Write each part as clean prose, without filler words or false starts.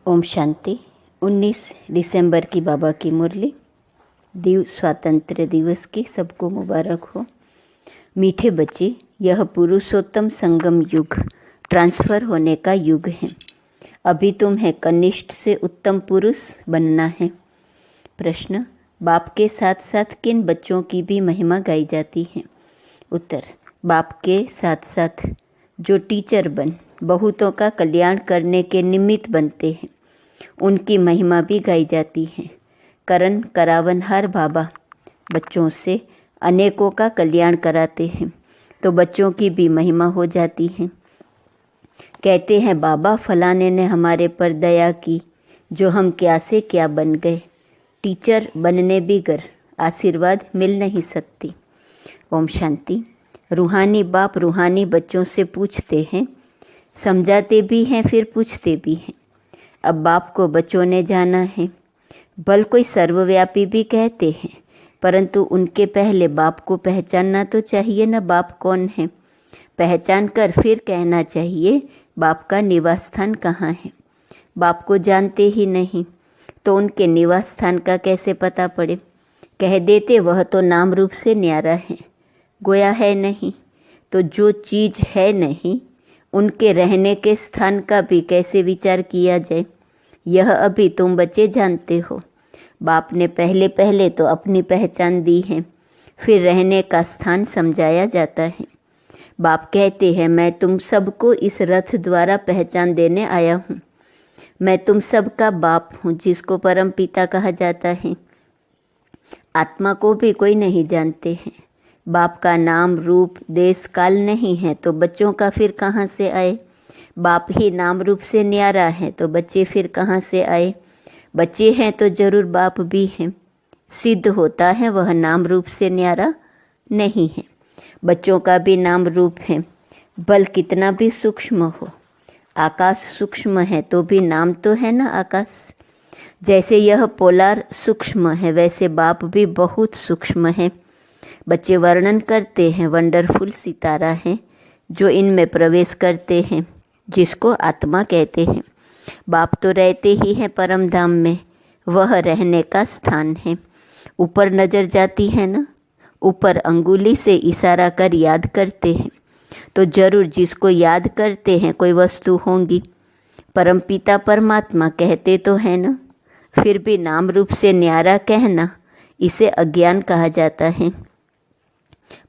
ओम शांति। 19 दिसंबर की बाबा की मुरली। दीव स्वातंत्र्य दिवस की सबको मुबारक हो। मीठे बच्चे, यह पुरुषोत्तम संगम युग ट्रांसफ़र होने का युग है। अभी तुम्हें कनिष्ठ से उत्तम पुरुष बनना है। प्रश्न: बाप के साथ साथ किन बच्चों की भी महिमा गाई जाती है? उत्तर: बाप के साथ साथ जो टीचर बन बहुतों का कल्याण करने के निमित्त बनते हैं, उनकी महिमा भी गाई जाती है। करण करावनहार बाबा बच्चों से अनेकों का कल्याण कराते हैं, तो बच्चों की भी महिमा हो जाती है। कहते हैं, बाबा फलाने ने हमारे पर दया की, जो हम क्या से क्या बन गए। टीचर बनने बिगर आशीर्वाद मिल नहीं सकती। ओम शांति। रूहानी बाप रूहानी बच्चों से पूछते हैं, समझाते भी हैं, फिर पूछते भी हैं। अब बाप को बच्चों ने जाना है। बल कोई सर्वव्यापी भी कहते हैं, परंतु उनके पहले बाप को पहचानना तो चाहिए न, बाप कौन है। पहचान कर फिर कहना चाहिए बाप का निवास स्थान कहाँ है। बाप को जानते ही नहीं तो उनके निवास स्थान का कैसे पता पड़े। कह देते वह तो नाम रूप से न्यारा है, गोया है नहीं। तो जो चीज़ है नहीं, उनके रहने के स्थान का भी कैसे विचार किया जाए। यह अभी तुम बच्चे जानते हो। बाप ने पहले पहले तो अपनी पहचान दी है, फिर रहने का स्थान समझाया जाता है। बाप कहते हैं, मैं तुम सबको इस रथ द्वारा पहचान देने आया हूँ। मैं तुम सबका बाप हूँ, जिसको परम पिता कहा जाता है। आत्मा को भी कोई नहीं जानते हैं। बाप का नाम रूप देश काल नहीं है, तो बच्चों का फिर कहाँ से आए। बाप ही नाम रूप से न्यारा है, तो बच्चे फिर कहाँ से आए। बच्चे हैं तो जरूर बाप भी हैं। सिद्ध होता है वह नाम रूप से न्यारा नहीं है। बच्चों का भी नाम रूप है, बल कितना भी सूक्ष्म हो। आकाश सूक्ष्म है तो भी नाम तो है ना आकाश। जैसे यह पोलार सूक्ष्म है, वैसे बाप भी बहुत सूक्ष्म है। बच्चे वर्णन करते हैं, वंडरफुल सितारा है जो इनमें प्रवेश करते हैं, जिसको आत्मा कहते हैं। बाप तो रहते ही हैं परम धाम में, वह रहने का स्थान है। ऊपर नजर जाती है ना, ऊपर अंगुली से इशारा कर याद करते हैं, तो जरूर जिसको याद करते हैं कोई वस्तु होंगी। परम पिता परमात्मा कहते तो है ना, फिर भी नाम रूप से न्यारा कहना, इसे अज्ञान कहा जाता है।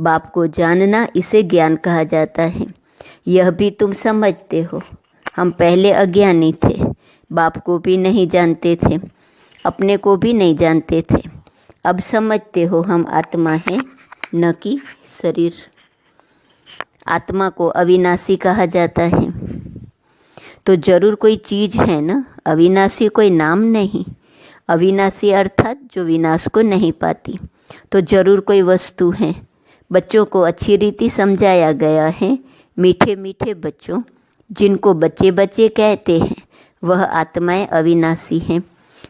बाप को जानना, इसे ज्ञान कहा जाता है। यह भी तुम समझते हो। हम पहले अज्ञानी थे, बाप को भी नहीं जानते थे, अपने को भी नहीं जानते थे। अब समझते हो हम आत्मा है, न कि शरीर। आत्मा को अविनाशी कहा जाता है, तो जरूर कोई चीज़ है ना। अविनाशी कोई नाम नहीं। अविनाशी अर्थात जो विनाश को नहीं पाती, तो जरूर कोई वस्तु है। बच्चों को अच्छी रीति समझाया गया है। मीठे मीठे बच्चों, जिनको बच्चे बच्चे कहते हैं, वह आत्माएं अविनाशी हैं।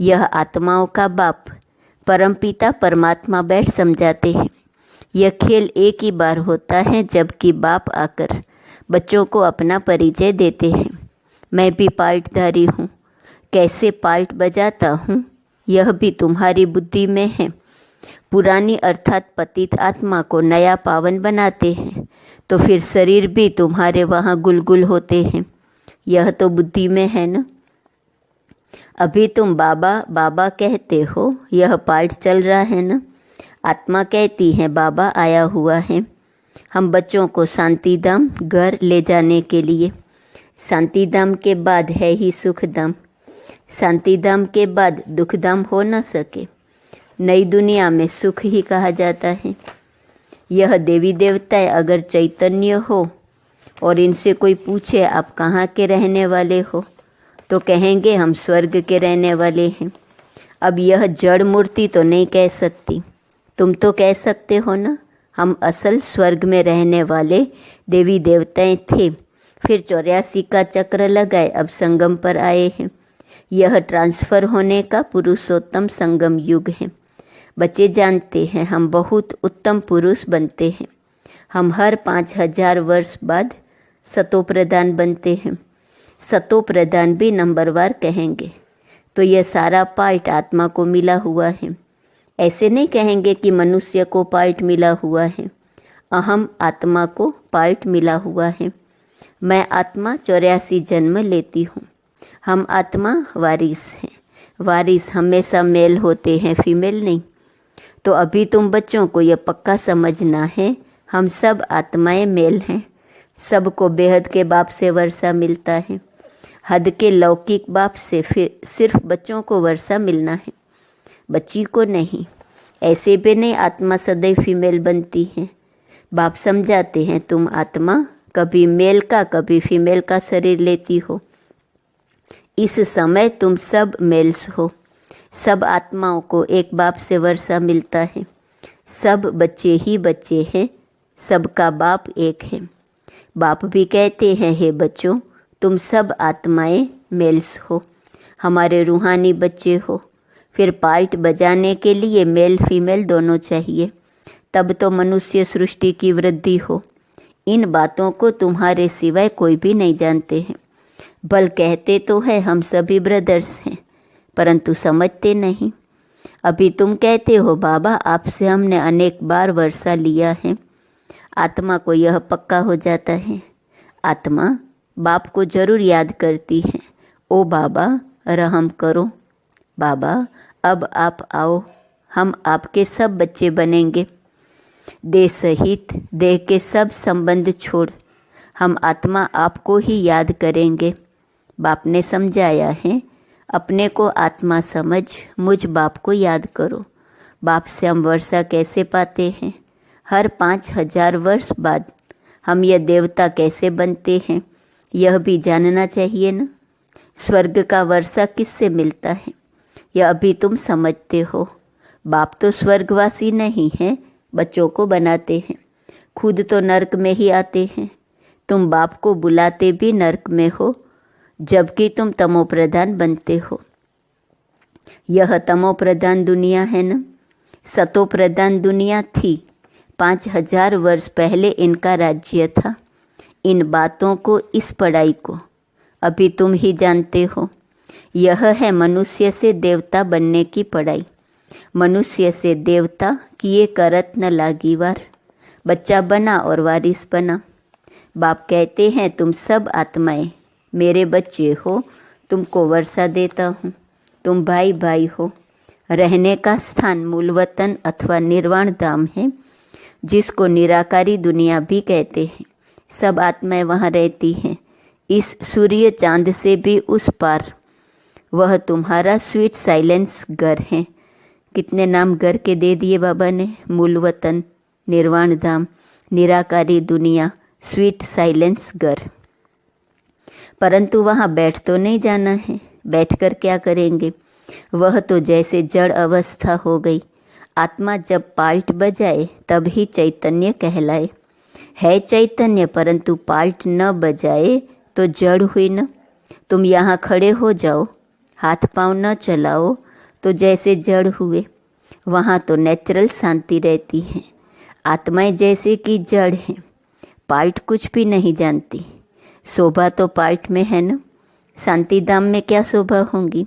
यह आत्माओं का बाप परम पिता परमात्मा बैठ समझाते हैं। यह खेल एक ही बार होता है, जबकि बाप आकर बच्चों को अपना परिचय देते हैं। मैं भी पाल्टधारी हूँ, कैसे पाल्ट बजाता हूँ यह भी तुम्हारी बुद्धि में है। पुरानी अर्थात पतित आत्मा को नया पावन बनाते हैं, तो फिर शरीर भी तुम्हारे वहाँ गुलगुल होते हैं। यह तो बुद्धि में है ना। अभी तुम बाबा बाबा कहते हो, यह पाठ चल रहा है ना। आत्मा कहती है बाबा आया हुआ है हम बच्चों को शांतिधाम घर ले जाने के लिए। शांतिधाम के बाद है ही सुखधाम। शांतिधाम के बाद दुखधाम हो न सके। नई दुनिया में सुख ही कहा जाता है। यह देवी देवताएं अगर चैतन्य हो और इनसे कोई पूछे आप कहाँ के रहने वाले हो, तो कहेंगे हम स्वर्ग के रहने वाले हैं। अब यह जड़ मूर्ति तो नहीं कह सकती, तुम तो कह सकते हो ना, हम असल स्वर्ग में रहने वाले देवी देवताएं थे, फिर 84 का चक्र लगाए, अब संगम पर आए हैं। यह ट्रांसफ़र होने का पुरुषोत्तम संगम युग है। बच्चे जानते हैं हम बहुत उत्तम पुरुष बनते हैं। हम हर 5000 वर्ष बाद सतो प्रधान बनते हैं। सतो प्रधान भी नंबरवार कहेंगे। तो यह सारा पार्ट आत्मा को मिला हुआ है। ऐसे नहीं कहेंगे कि मनुष्य को पार्ट मिला हुआ है। अहम आत्मा को पार्ट मिला हुआ है। मैं आत्मा 84 जन्म लेती हूँ। हम आत्मा वारिस हैं। वारिस हमेशा मेल होते हैं, फीमेल नहीं। तो अभी तुम बच्चों को यह पक्का समझना है, हम सब आत्माएं मेल हैं। सबको बेहद के बाप से वर्षा मिलता है। हद के लौकिक बाप से फिर सिर्फ बच्चों को वर्षा मिलना है, बच्ची को नहीं। ऐसे भी नहीं आत्मा सदैव फीमेल बनती है। बाप समझाते हैं तुम आत्मा कभी मेल का कभी फीमेल का शरीर लेती हो। इस समय तुम सब मेल्स हो। सब आत्माओं को एक बाप से वर्षा मिलता है। सब बच्चे ही बच्चे हैं। सबका बाप एक है। बाप भी कहते हैं, हे बच्चों तुम सब आत्माएं मेल्स हो, हमारे रूहानी बच्चे हो। फिर पार्ट बजाने के लिए मेल फीमेल दोनों चाहिए, तब तो मनुष्य सृष्टि की वृद्धि हो। इन बातों को तुम्हारे सिवाय कोई भी नहीं जानते हैं। बल कहते तो है हम सभी ब्रदर्स हैं, परंतु समझते नहीं। अभी तुम कहते हो बाबा आपसे हमने अनेक बार वर्षा लिया है। आत्मा को यह पक्का हो जाता है। आत्मा बाप को जरूर याद करती है, ओ बाबा रहम करो, बाबा अब आप आओ, हम आपके सब बच्चे बनेंगे। देह सहित देह के सब संबंध छोड़ हम आत्मा आपको ही याद करेंगे। बाप ने समझाया है, अपने को आत्मा समझ मुझ बाप को याद करो। बाप से हम वर्षा कैसे पाते हैं? हर 5000 वर्ष बाद हम यह देवता कैसे बनते हैं, यह भी जानना चाहिए ना। स्वर्ग का वर्षा किससे मिलता है, यह अभी तुम समझते हो। बाप तो स्वर्गवासी नहीं है, बच्चों को बनाते हैं। खुद तो नरक में ही आते हैं। तुम बाप को बुलाते भी नरक में हो, जबकि तुम तमो प्रधान बनते हो। यह तमो प्रधान दुनिया है ना। सतो प्रधान दुनिया थी। 5000 वर्ष पहले इनका राज्य था। इन बातों को, इस पढ़ाई को अभी तुम ही जानते हो। यह है मनुष्य से देवता बनने की पढ़ाई। मनुष्य से देवता किए करत न लागी वार। बच्चा बना और वारिस बना। बाप कहते हैं तुम सब आत्माएं मेरे बच्चे हो, तुमको वर्षा देता हूँ। तुम भाई भाई हो। रहने का स्थान मूल वतन अथवा निर्वाण धाम है, जिसको निराकारी दुनिया भी कहते हैं। सब आत्माएं वहाँ रहती हैं। इस सूर्य चांद से भी उस पार वह तुम्हारा स्वीट साइलेंस घर है। कितने नाम घर के दे दिए बाबा ने, मूल वतन, निर्वाण धाम, निराकारी दुनिया, स्वीट साइलेंस घर। परंतु वहाँ बैठ तो नहीं जाना है। बैठकर क्या करेंगे? वह तो जैसे जड़ अवस्था हो गई। आत्मा जब पाल्ट बजाए तब ही चैतन्य कहलाए। है चैतन्य, परंतु पाल्ट न बजाए तो जड़ हुई न। तुम यहाँ खड़े हो जाओ, हाथ पांव न चलाओ तो जैसे जड़ हुए। वहाँ तो नेचुरल शांति रहती है। आत्माएं जैसे कि जड़ हैं, पाल्ट कुछ भी नहीं जानती। शोभा तो पाल्ट में है न। शांति धाम में क्या शोभा होंगी?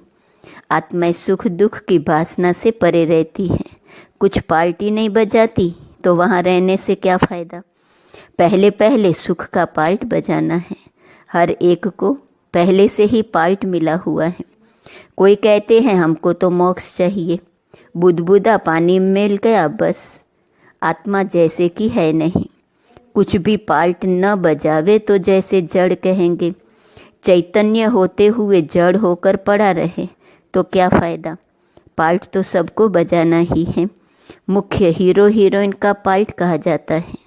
आत्माएं सुख दुख की वासना से परे रहती है। कुछ पाल्टी नहीं बजाती तो वहाँ रहने से क्या फ़ायदा? पहले पहले सुख का पाल्ट बजाना है। हर एक को पहले से ही पाल्ट मिला हुआ है। कोई कहते हैं हमको तो मोक्ष चाहिए, बुदबुदा पानी में मिल गया बस। आत्मा जैसे कि है नहीं। कुछ भी पाल्ट न बजावे तो जैसे जड़ कहेंगे। चैतन्य होते हुए जड़ होकर पड़ा रहे तो क्या फ़ायदा? पाल्ट तो सबको बजाना ही है। मुख्य हीरो हीरोइन का पाल्ट कहा जाता है।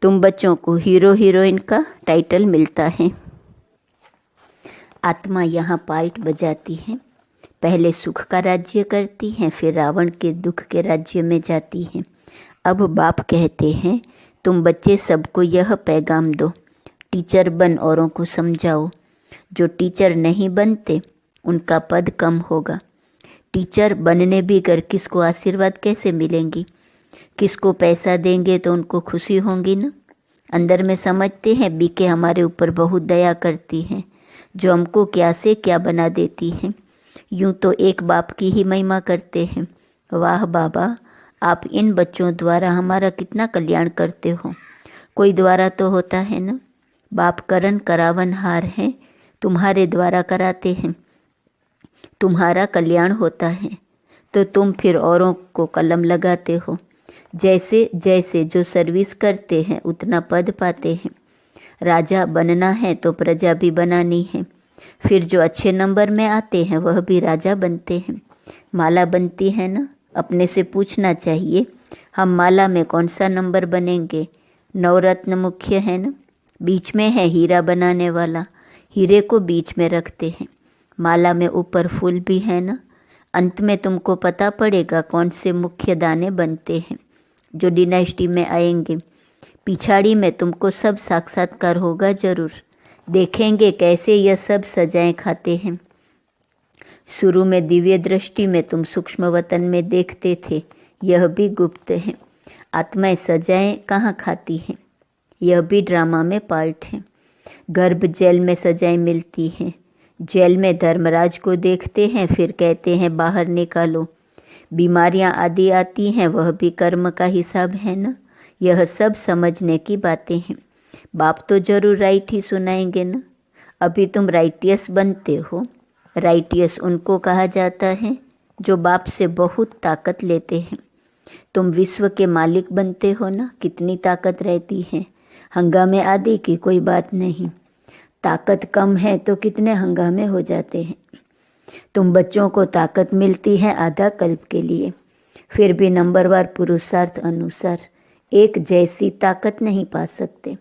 तुम बच्चों को हीरो हीरोइन का टाइटल मिलता है। आत्मा यहाँ पाल्ट बजाती है। पहले सुख का राज्य करती हैं, फिर रावण के दुख के राज्य में जाती हैं। अब बाप कहते हैं तुम बच्चे सबको यह पैगाम दो, टीचर बन औरों को समझाओ। जो टीचर नहीं बनते उनका पद कम होगा। टीचर बनने भी कर किसको आशीर्वाद कैसे मिलेंगी? किसको पैसा देंगे तो उनको खुशी होंगी ना। अंदर में समझते हैं बीके हमारे ऊपर बहुत दया करती हैं, जो हमको क्या से क्या बना देती है। यूं तो एक बाप की ही महिमा करते हैं। वाह बाबा, आप इन बच्चों द्वारा हमारा कितना कल्याण करते हो। कोई द्वारा तो होता है ना। बाप करन करावनहार हैं, तुम्हारे द्वारा कराते हैं, तुम्हारा कल्याण होता है तो तुम फिर औरों को कलम लगाते हो। जैसे जैसे जो सर्विस करते हैं उतना पद पाते हैं। राजा बनना है तो प्रजा भी बनानी है। फिर जो अच्छे नंबर में आते हैं वह भी राजा बनते हैं। माला बनती है ना, अपने से पूछना चाहिए हम माला में कौन सा नंबर बनेंगे। नवरत्न मुख्य है ना, बीच में है हीरा बनाने वाला, हीरे को बीच में रखते हैं। माला में ऊपर फूल भी है ना। अंत में तुमको पता पड़ेगा कौन से मुख्य दाने बनते हैं जो डिनाइस्टी में आएंगे। पिछाड़ी में तुमको सब साक्षात्कार होगा जरूर। देखेंगे कैसे यह सब सजाएं खाते हैं। शुरू में दिव्य दृष्टि में तुम सूक्ष्म वतन में देखते थे, यह भी गुप्त है। आत्माएं सजाएं कहाँ खाती हैं, यह भी ड्रामा में पार्ट है। गर्भ जेल में सजाएं मिलती हैं। जेल में धर्मराज को देखते हैं, फिर कहते हैं बाहर निकालो। बीमारियां आदि आती हैं, वह भी कर्म का हिसाब है ना। यह सब समझने की बातें हैं। बाप तो जरूर राइट ही सुनाएंगे ना। अभी तुम राइटियस बनते हो। राइटियस उनको कहा जाता है जो बाप से बहुत ताकत लेते हैं। तुम विश्व के मालिक बनते हो ना, कितनी ताकत रहती है। हंगामे आदि की कोई बात नहीं। ताकत कम है तो कितने हंगामे हो जाते हैं। तुम बच्चों को ताकत मिलती है आधा कल्प के लिए, फिर भी नंबरवार पुरुषार्थ अनुसार एक जैसी ताकत नहीं पा सकते,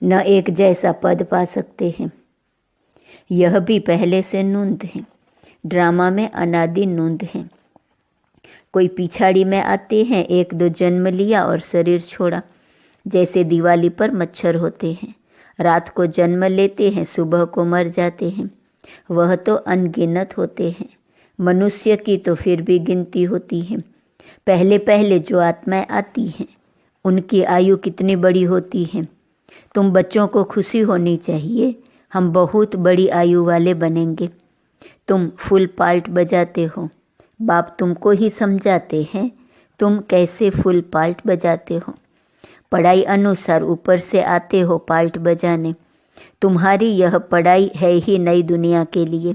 न एक जैसा पद पा सकते हैं। यह भी पहले से नूंद है। ड्रामा में अनादि नूंद है। कोई पिछाड़ी में आते हैं, एक दो जन्म लिया और शरीर छोड़ा। जैसे दिवाली पर मच्छर होते हैं, रात को जन्म लेते हैं, सुबह को मर जाते हैं। वह तो अनगिनत होते हैं। मनुष्य की तो फिर भी गिनती होती है। पहले पहले जो आत्माएं आती हैं उनकी आयु कितनी बड़ी होती है। तुम बच्चों को खुशी होनी चाहिए, हम बहुत बड़ी आयु वाले बनेंगे। तुम फुल पार्ट बजाते हो, बाप तुमको ही समझाते हैं तुम कैसे फुल पार्ट बजाते हो। पढ़ाई अनुसार ऊपर से आते हो पार्ट बजाने। तुम्हारी यह पढ़ाई है ही नई दुनिया के लिए।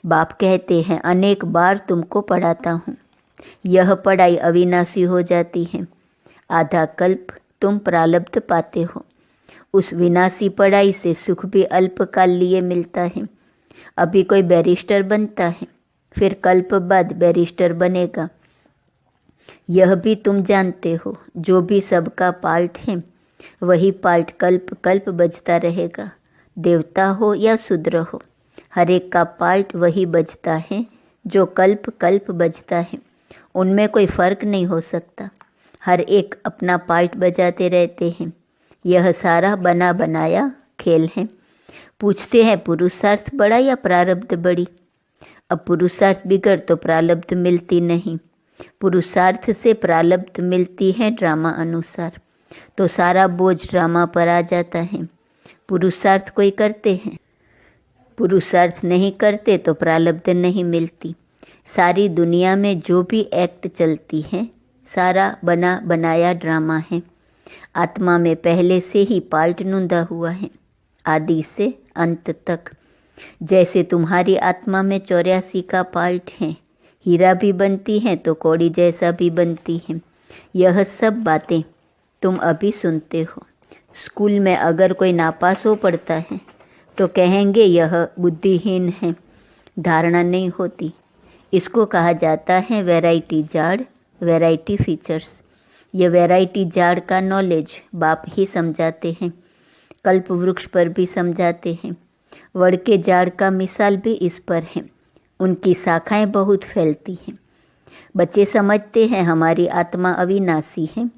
बाप कहते हैं अनेक बार तुमको पढ़ाता हूँ। यह पढ़ाई अविनाशी हो जाती है। आधा कल्प तुम प्रारब्ध पाते हो। उस विनाशी पढ़ाई से सुख भी अल्पकाल लिए मिलता है। अभी कोई बैरिस्टर बनता है, फिर कल्प बाद बैरिस्टर बनेगा। यह भी तुम जानते हो, जो भी सबका पार्ट है वही पार्ट कल्प कल्प बजता रहेगा। देवता हो या शूद्र हो, हर एक का पार्ट वही बजता है जो कल्प कल्प बजता है। उनमें कोई फर्क नहीं हो सकता। हर एक अपना पार्ट बजाते रहते हैं। यह सारा बना बनाया खेल है। पूछते हैं पुरुषार्थ बड़ा या प्रारब्ध बड़ी। अब पुरुषार्थ बिगड़ तो प्रारब्ध मिलती नहीं। पुरुषार्थ से प्रारब्ध मिलती है ड्रामा अनुसार, तो सारा बोझ ड्रामा पर आ जाता है। पुरुषार्थ कोई करते हैं, पुरुषार्थ नहीं करते तो प्रारब्ध नहीं मिलती। सारी दुनिया में जो भी एक्ट चलती है सारा बना बनाया ड्रामा है। आत्मा में पहले से ही पार्ट नूंदा हुआ है, आदि से अंत तक। जैसे तुम्हारी आत्मा में 84 का पार्ट है। हीरा भी बनती है तो कौड़ी जैसा भी बनती है। यह सब बातें तुम अभी सुनते हो। स्कूल में अगर कोई नापास हो पड़ता है तो कहेंगे यह बुद्धिहीन है, धारणा नहीं होती। इसको कहा जाता है वैरायटी जाड़, वैरायटी फीचर्स। यह वैरायटी जाड़ का नॉलेज बाप ही समझाते हैं, कल्प वृक्ष पर भी समझाते हैं। वड़ के जाड़ का मिसाल भी इस पर है। उनकी शाखाएं बहुत फैलती हैं। बच्चे समझते हैं हमारी आत्मा अविनाशी है,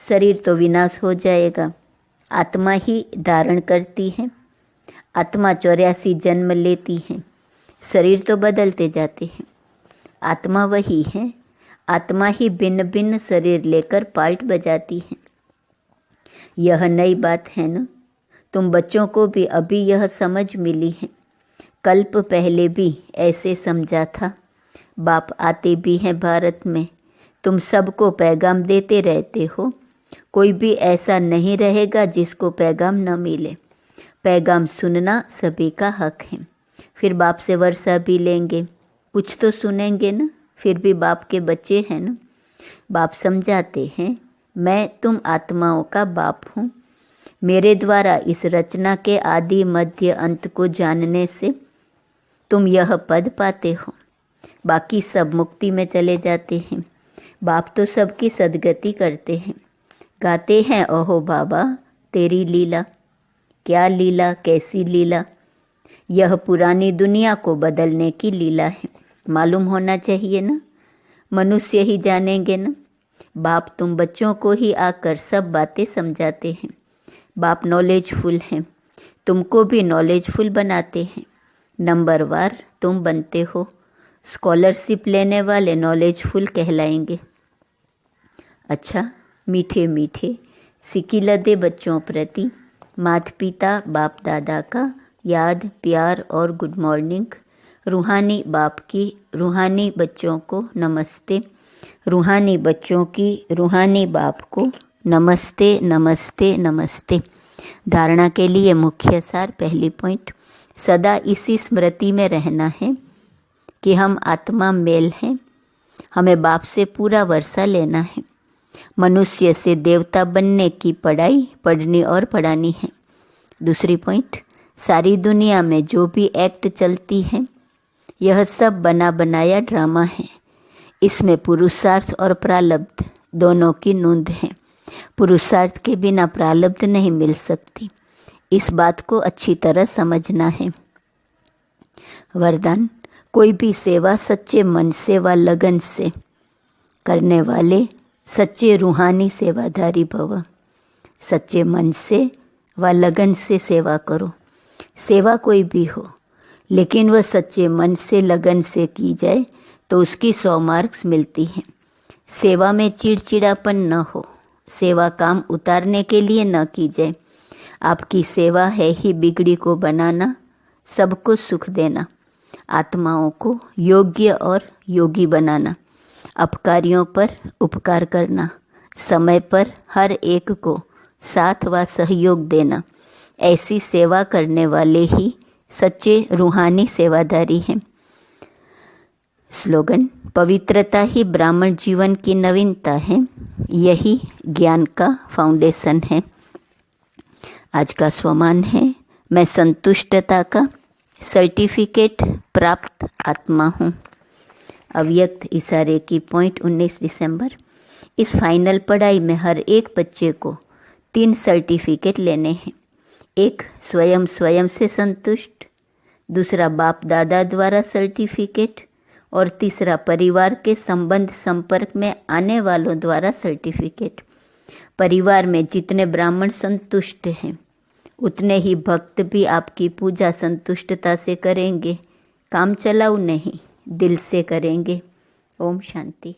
शरीर तो विनाश हो जाएगा। आत्मा ही धारण करती है। आत्मा 84 जन्म लेती है, शरीर तो बदलते जाते हैं। आत्मा वही है। आत्मा ही भिन्न भिन्न शरीर लेकर पार्ट बजाती है। यह नई बात है ना। तुम बच्चों को भी अभी यह समझ मिली है। कल्प पहले भी ऐसे समझा था। बाप आते भी हैं भारत में, तुम सबको पैगाम देते रहते हो। कोई भी ऐसा नहीं रहेगा जिसको पैगाम न मिले। पैगाम सुनना सभी का हक है। फिर बाप से वर्षा भी लेंगे, कुछ तो सुनेंगे ना, फिर भी बाप के बच्चे हैं ना। बाप समझाते हैं, मैं तुम आत्माओं का बाप हूँ। मेरे द्वारा इस रचना के आदि मध्य अंत को जानने से तुम यह पद पाते हो। बाकी सब मुक्ति में चले जाते हैं। बाप तो सबकी सदगति करते हैं। गाते हैं, ओहो बाबा तेरी लीला। क्या लीला, कैसी लीला? यह पुरानी दुनिया को बदलने की लीला है। मालूम होना चाहिए ना, मनुष्य ही जानेंगे ना। बाप तुम बच्चों को ही आकर सब बातें समझाते हैं। बाप नॉलेजफुल हैं, तुमको भी नॉलेजफुल बनाते हैं। नंबर वार तुम बनते हो। स्कॉलरशिप लेने वाले नॉलेजफुल कहलाएंगे। अच्छा, मीठे मीठे सिकिलदे बच्चों प्रति माता पिता बाप दादा का याद, प्यार और गुड मॉर्निंग। रूहानी बाप की रूहानी बच्चों को नमस्ते। रूहानी बच्चों की रूहानी बाप को नमस्ते नमस्ते नमस्ते। धारणा के लिए मुख्य सार, पहली पॉइंट, सदा इसी स्मृति में रहना है कि हम आत्मा मेल हैं। हमें बाप से पूरा वर्षा लेना है। मनुष्य से देवता बनने की पढ़ाई पढ़नी और पढ़ानी है। दूसरी पॉइंट, सारी दुनिया में जो भी एक्ट चलती है यह सब बना बनाया ड्रामा है। इसमें पुरुषार्थ और प्रारब्ध दोनों की नोंद है। पुरुषार्थ के बिना प्रारब्ध नहीं मिल सकती। इस बात को अच्छी तरह समझना है। वरदान, कोई भी सेवा सच्चे मन से व लगन से करने वाले सच्चे रूहानी सेवाधारी भव। सच्चे मन से व लगन से सेवा करो। सेवा कोई भी हो, लेकिन वह सच्चे मन से लगन से की जाए तो उसकी 100 मार्क्स मिलती हैं। सेवा में चिड़चिड़ापन न हो। सेवा काम उतारने के लिए न की जाए। आपकी सेवा है ही बिगड़ी को बनाना, सबको सुख देना, आत्माओं को योग्य और योगी बनाना, अपकारियों पर उपकार करना, समय पर हर एक को साथ व सहयोग देना। ऐसी सेवा करने वाले ही सच्चे रूहानी सेवादारी हैं। स्लोगन, पवित्रता ही ब्राह्मण जीवन की नवीनता है। यही ज्ञान का फाउंडेशन है। आज का स्वमान है, मैं संतुष्टता का सर्टिफिकेट प्राप्त आत्मा हूँ। अव्यक्त इशारे की पॉइंट 19 दिसंबर। इस फाइनल पढ़ाई में हर एक बच्चे को 3 सर्टिफिकेट लेने हैं। एक, स्वयं से संतुष्ट। दूसरा, बाप दादा द्वारा सर्टिफिकेट। और तीसरा, परिवार के संबंध संपर्क में आने वालों द्वारा सर्टिफिकेट। परिवार में जितने ब्राह्मण संतुष्ट हैं उतने ही भक्त भी आपकी पूजा संतुष्टता से करेंगे। काम चलाऊ नहीं, दिल से करेंगे। ओम शांति।